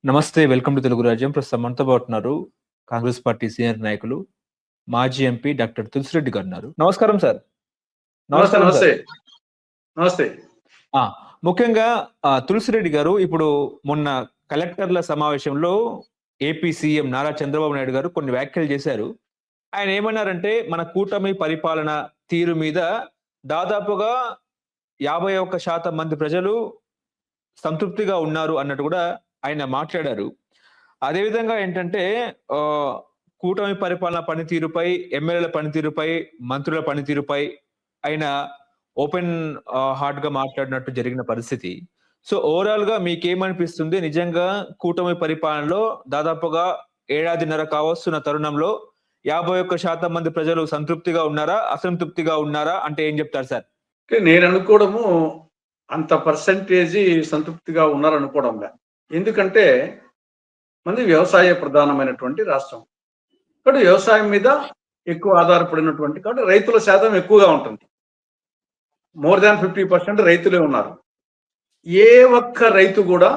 నమస్తే. Welcome to Telugu రాజ్యం. ప్రస్తుతం మనతో పాటు ఉన్నారు కాంగ్రెస్ పార్టీ సీనియర్ నాయకులు, మాజీ ఎంపీ డాక్టర్ తులసిరెడ్డి గారున్నారు. నమస్కారం సార్. నమస్తే నమస్కారం సార్. నమస్తే నమస్తే ఆ! ముఖ్యంగా తులసిరెడ్డి గారు ఇప్పుడు మొన్న కలెక్టర్ల సమావేశంలో ఏపీ సీఎం నారా చంద్రబాబు నాయుడు గారు కొన్ని వ్యాఖ్యలు చేశారు. ఆయన ఏమన్నారంటే, మన కూటమి పరిపాలన తీరు మీద దాదాపుగా 51% మంది ప్రజలు సంతృప్తిగా ఉన్నారు అన్నట్టు కూడా ఆయన మాట్లాడారు. అదే విధంగా ఏంటంటే ఆహ్, కూటమి పరిపాలన పనితీరుపై, ఎమ్మెల్యేల పనితీరుపై, మంత్రుల పనితీరుపై ఆయన ఓపెన్ హార్ట్‌గా మాట్లాడినట్టు జరిగిన పరిస్థితి. సో, ఓవరాల్‌గా మీకేమనిపిస్తుంది? నిజంగా కూటమి పరిపాలనలో దాదాపుగా ఏడాదిన్నర కావస్తున్న తరుణంలో 51% మంది ప్రజలు సంతృప్తిగా ఉన్నారా? అసంతృప్తిగా ఉన్నారా? అంటే ఏం చెప్తారు సార్? నేను అనుకోవడము అంత పర్సెంటేజీ సంతృప్తిగా ఉన్నారనుకోవడంలే. ఎందుకంటే మనది వ్యవసాయ ప్రధానమైనటువంటి రాష్ట్రం. కాబట్టి వ్యవసాయం మీద ఎక్కువ ఆధారపడినటువంటి కాబట్టి రైతుల శాతం ఎక్కువగా ఉంటుంది. మోర్ దాన్ 50% రైతులే ఉన్నారు. ఏ ఒక్క రైతు కూడా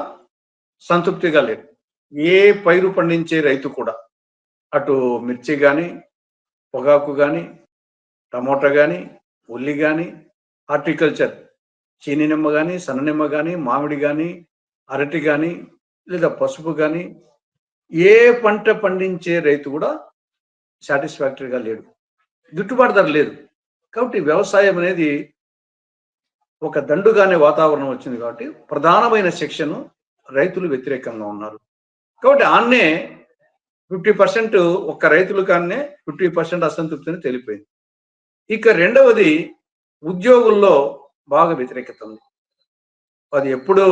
సంతృప్తిగా లేడు. ఏ పైరు పండించే రైతు కూడా. అటు మిర్చి గాని, పొగాకు గాని, టమోటా గాని, ఉల్లి గాని, హార్టికల్చర్ చీని నిమ్మ గాని, సన్న నిమ్మ గాని, మామిడి గాని, అరటి గాని, లేదా పసుపు గాని, ఏ పంట పండించే రైతు కూడా సాటిస్ఫాక్టరీగా లేడు. గిట్టుబాటు ధర లేదు. కాబట్టి వ్యవసాయం అనేది ఒక దండుగానే వాతావరణం వచ్చింది కాబట్టి ప్రధానమైన సెక్షన్ రైతులు వ్యతిరేకంగా ఉన్నారు. కాబట్టి ఆన్నే 50% ఒక్క రైతులు కాన్నే 50% అసంతృప్తిని తెలిపోయింది. ఇక రెండవది ఉద్యోగుల్లో బాగా వ్యతిరేకత ఉంది. అది ఎప్పుడు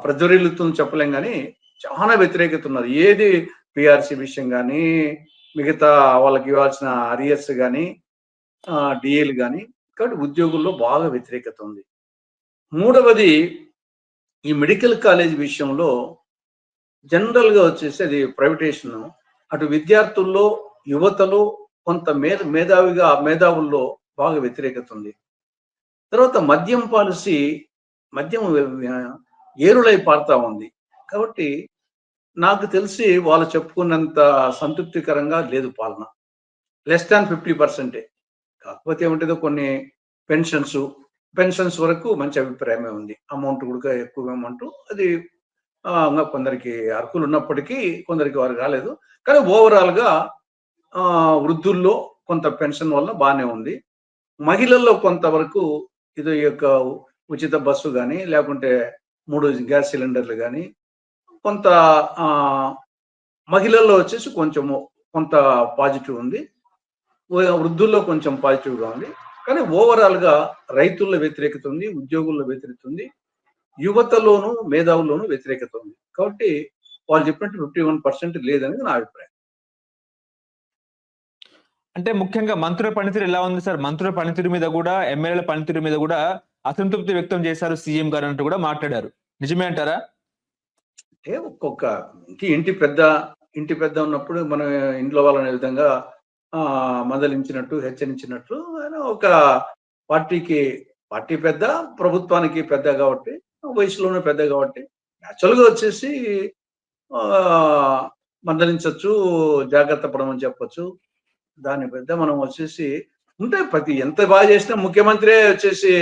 ప్రజ్వరిల్లుతుందని చెప్పలేం కానీ చాలా వ్యతిరేకత ఉన్నది. ఏది పిఆర్సి విషయం కానీ, మిగతా వాళ్ళకి ఇవ్వాల్సిన అరియర్స్ కానీ, డిఏలు కానీ, కాబట్టి ఉద్యోగుల్లో బాగా వ్యతిరేకత ఉంది. మూడవది ఈ మెడికల్ కాలేజ్ విషయంలో జనరల్గా వచ్చేసి అది ప్రైవేటేషన్. అటు విద్యార్థుల్లో, యువతలో కొంత మేధావుల్లో బాగా వ్యతిరేకత ఉంది. తర్వాత మద్యం పాలసీ, మద్యం ఏరులై పారుతా ఉంది. కాబట్టి నాకు తెలిసి వాళ్ళు చెప్పుకున్నంత సంతృప్తికరంగా లేదు పాలన. Less than 50%. కాకపోతే ఏమంటేదో కొన్ని పెన్షన్స్ వరకు మంచి అభిప్రాయమే ఉంది. అమౌంట్ కూడా ఎక్కువ అమౌంట్ అది కొందరికి అర్హులు ఉన్నప్పటికీ కొందరికి వారు రాలేదు. కానీ ఓవరాల్‌గా వృద్ధుల్లో కొంత పెన్షన్ వల్ల బానే ఉంది. మహిళల్లో కొంతవరకు ఇది యొక్క ఉచిత బస్సు గాని, లేకుంటే 3 గ్యాస్ సిలిండర్లు గాని, కొంత మహిళల్లో వచ్చేసి కొంత పాజిటివ్ ఉంది. వృద్ధుల్లో కొంచెం పాజిటివ్‌గా ఉంది. కానీ ఓవరాల్‌గా రైతుల్లో వ్యతిరేకత ఉంది, ఉద్యోగుల్లో వ్యతిరేకత ఉంది, యువతలోను, మేధావుల్లోనూ వ్యతిరేకత ఉంది. కాబట్టి వాళ్ళు చెప్పినట్టు 51% లేదనేది నా అభిప్రాయం. అంటే ముఖ్యంగా మంత్రుల పనితీరు ఎలా ఉంది సార్? మంత్రుల పనితీరు మీద గూడా, ఎమ్మెల్యేల పనితీరు మీద గూడా అసంతృప్తి వ్యక్తం చేశారు సీఎం గారు అన్నట్టు కూడా మాట్లాడారు. నిజమే అంటారా? అంటే ఒక్కొక్క ఇంటి పెద్ద ఉన్నప్పుడు మన ఇంట్లో వాళ్ళని విధంగా మందలించినట్టు, హెచ్చరించినట్లు ఆయన ఒక పార్టీ పెద్ద, ప్రభుత్వానికి పెద్ద కాబట్టి, వయసులోనే పెద్ద కాబట్టి యాక్చువల్‌గా వచ్చేసి మందలించొచ్చు, జాగ్రత్త పడమని చెప్పొచ్చు. దాని పెద్ద మనం వచ్చేసి ఎంత బాగా చేసినా ముఖ్యమంత్రే వచ్చేసి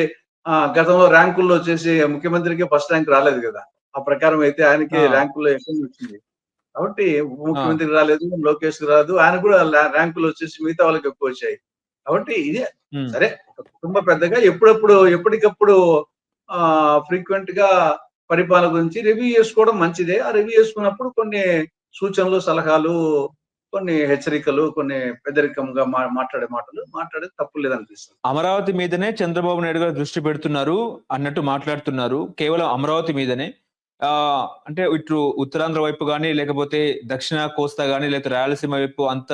గతంలో ర్యాంకుల్లో వచ్చేసి ముఖ్యమంత్రికి ఫస్ట్ ర్యాంక్ రాలేదు కదా! ఆ ప్రకారం అయితే ఆయనకి ర్యాంకుల్లో ఎక్కువ వచ్చింది. కాబట్టి ముఖ్యమంత్రికి రాలేదు, లోకేష్‌కి రాదు. ఆయన కూడా ర్యాంకులు వచ్చేసి మిగతా వాళ్ళకి ఎక్కువ వచ్చాయి. కాబట్టి ఇదే సరే ఒక కుటుంబ పెద్దగా ఎప్పటికప్పుడు ఫ్రీక్వెంట్‌గా పరిపాలన గురించి రివ్యూ చేసుకోవడం మంచిదే. ఆ రివ్యూ చేసుకున్నప్పుడు కొన్ని సూచనలు, సలహాలు, కొన్ని హెచ్చరికలు, కొన్ని పెద్దరికంగా మాట్లాడేది తప్పు లేదనిపిస్తుంది. అమరావతి మీదనే చంద్రబాబు నాయుడు గారు దృష్టి పెడుతున్నారు అన్నట్టు మాట్లాడుతున్నారు. కేవలం అమరావతి మీదనే. అంటే ఇటు ఉత్తరాంధ్ర వైపు గాని, లేకపోతే దక్షిణ కోస్తా గాని, లేకపోతే రాయలసీమ వైపు అంత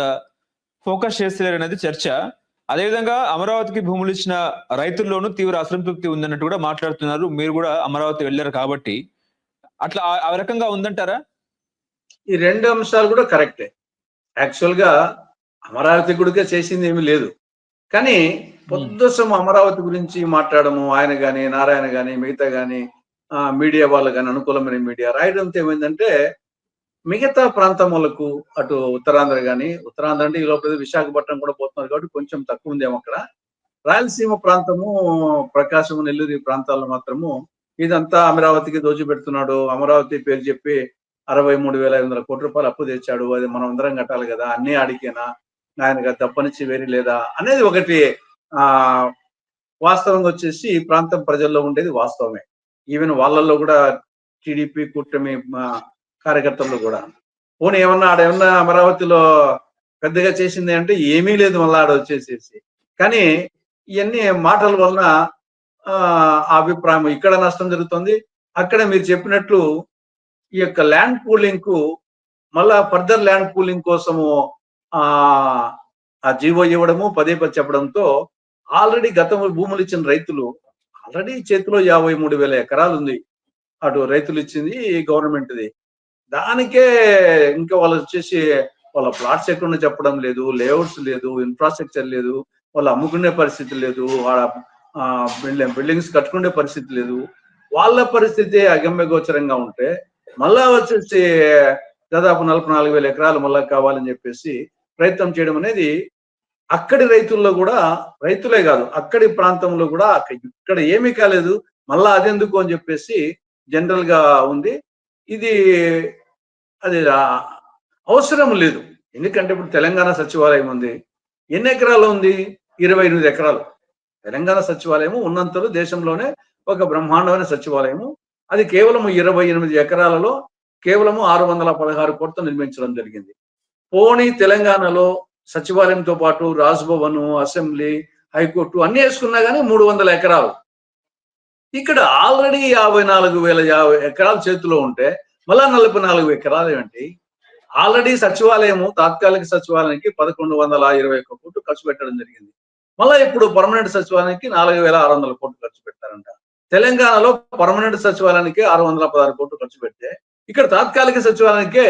ఫోకస్ చేస్తలేరనేది చర్చ. అదేవిధంగా అమరావతికి భూములు ఇచ్చిన రైతుల్లోనూ తీవ్ర అసంతృప్తి ఉందన్నట్టు కూడా మాట్లాడుతున్నారు. మీరు కూడా అమరావతి వెళ్లారు కాబట్టి. అట్లా ఆ రకంగా ఉందంటారా? ఈ 2 అంశాలు కూడా కరెక్టే. యాక్చువల్‌గా అమరావతి గుడికే చేసింది ఏమీ లేదు. కానీ పొద్దుసం అమరావతి గురించి మాట్లాడము ఆయన గాని, నారాయణ గాని, మిగతా గాని మీడియా వాళ్ళు కానీ అనుకూలమైన మీడియా రాయడంతో ఏమైందంటే మిగతా ప్రాంతం వాళ్ళకు అటు ఉత్తరాంధ్ర కానీ ఉత్తరాంధ్ర అంటే ఈ లోపల విశాఖపట్నం కూడా పోతున్నారు కాబట్టి కొంచెం తక్కువ ఉందేమో అక్కడ. రాయలసీమ ప్రాంతము ప్రకాశం నెల్లూరు ఈ ప్రాంతాల్లో మాత్రము ఇదంతా అమరావతికి దోచిపెడుతున్నాడు, అమరావతి పేరు చెప్పి 63,500 కోట్ల రూపాయలు అప్పు తెచ్చాడు, అది మనం అందరం కట్టాలి కదా, అన్ని ఆడికేనా, ఆయనకు తప్పనిచ్చి వేరే లేదా అనేది ఒకటి వాస్తవంగా వచ్చేసి ఈ ప్రాంతం ప్రజల్లో ఉండేది వాస్తవమే. ఈవెన్ వాళ్ళల్లో కూడా టీడీపీ కూటమి కార్యకర్తల్లో కూడా పోనీ ఆడేమన్నా అమరావతిలో పెద్దగా చేసింది అంటే ఏమీ లేదు, మళ్ళీ ఆడ వచ్చేసేసి. కానీ ఇవన్నీ మాటల వలన అభిప్రాయం ఇక్కడ నష్టం జరుగుతుంది. అక్కడ మీరు చెప్పినట్లు ఈ యొక్క ల్యాండ్ పూలింగ్ కు మళ్ళా ఫర్దర్ ల్యాండ్ పూలింగ్ కోసము ఆ జీవో ఇవ్వడము పదే చెప్పడంతో ఆల్రెడీ గతంలో భూములు ఇచ్చిన రైతులు ఆల్రెడీ చేతిలో 53,000 ఎకరాలు ఉంది, అటు రైతులు ఇచ్చింది గవర్నమెంట్ది. దానికే ఇంకా వాళ్ళు వచ్చేసి వాళ్ళ ప్లాట్స్ ఎక్కడ చెప్పడం లేదు, లేఅవుట్స్ లేదు, ఇన్ఫ్రాస్ట్రక్చర్ లేదు, వాళ్ళు అమ్ముకునే పరిస్థితి లేదు, బిల్డింగ్స్ కట్టుకునే పరిస్థితి లేదు. వాళ్ళ పరిస్థితి అగమ్య గోచరంగా ఉంటే మళ్ళా వచ్చేసి దాదాపు 44,000 ఎకరాలు మళ్ళా కావాలని చెప్పేసి ప్రయత్నం చేయడం అనేది అక్కడి రైతుల్లో కూడా, రైతులే కాదు అక్కడి ప్రాంతంలో కూడా ఇక్కడ ఏమీ కాలేదు మళ్ళా అదెందుకు అని చెప్పేసి జనరల్ గా ఉంది. ఇది అది అవసరం లేదు. ఎందుకంటే ఇప్పుడు తెలంగాణ సచివాలయం ఉంది, ఎన్ని ఎకరాలు ఉంది? 28 ఎకరాలు. తెలంగాణ సచివాలయము ఉన్నంతలో దేశంలోనే ఒక బ్రహ్మాండమైన సచివాలయము. అది కేవలం 28 ఎకరాలలో కేవలము 616 కోట్లతో నిర్మించడం జరిగింది. పోనీ తెలంగాణలో సచివాలయంతో పాటు రాజ్భవన్, అసెంబ్లీ, హైకోర్టు అన్ని వేసుకున్నా కానీ 300 ఎకరాలు. ఇక్కడ ఆల్రెడీ 54,000 ఎకరాల చేతిలో ఉంటే మళ్ళా 44 ఎకరాలు ఏంటి? ఆల్రెడీ సచివాలయము తాత్కాలిక సచివాలయానికి 1,121 కోట్లు ఖర్చు పెట్టడం జరిగింది. మళ్ళా ఇప్పుడు పర్మనెంట్ సచివాలయానికి 4,600 కోట్లు ఖర్చు పెట్టారంట. తెలంగాణలో పర్మనెంట్ సచివాలయానికి 616 కోట్లు ఖర్చు పెడితే ఇక్కడ తాత్కాలిక సచివాలయానికే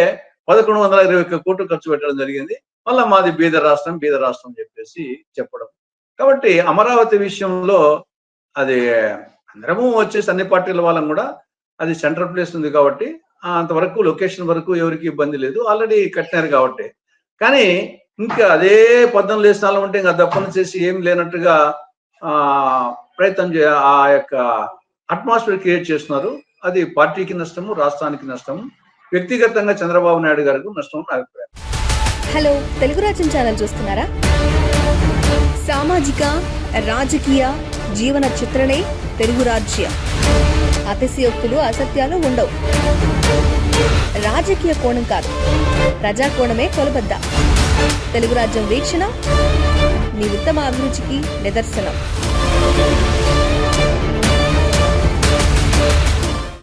1,121 కోట్లు ఖర్చు పెట్టడం జరిగింది. మళ్ళా మాది బీదర్ రాష్ట్రం చెప్పేసి చెప్పడం. కాబట్టి అమరావతి విషయంలో అది అందరము వచ్చేసి అన్ని పార్టీల వాళ్ళం కూడా అది సెంట్రల్ ప్లేస్ ఉంది కాబట్టి అంతవరకు లొకేషన్ వరకు ఎవరికి ఇబ్బంది లేదు, ఆల్రెడీ కట్టినారు కాబట్టి. కానీ ఇంకా అదే 14 స్థానం ఉంటే ఇంకా దప్పని చేసి ఏం లేనట్టుగా ప్రయత్నం ఆ యొక్క అట్మాస్ఫియర్ క్రియేట్ చేస్తున్నారు. అది పార్టీకి నష్టము, రాష్ట్రానికి నష్టము, వ్యక్తిగతంగా చంద్రబాబు నాయుడు గారికి నష్టం నా అభిప్రాయం. హలో, తెలుగు రాజ్యం ఛానల్ చూస్తున్నారా? సామాజిక రాజకీయ జీవన చిత్రణే తెలుగు రాజ్యం. అతిశయోక్తులు అసత్యాలు ఉండవు. రాజకీయ కోణం కాదు, ప్రజా కోణమే కొలబద్ద. తెలుగు రాజ్యం వీక్షణ మీ ఉత్తమ అభిరుచికి నిదర్శనం.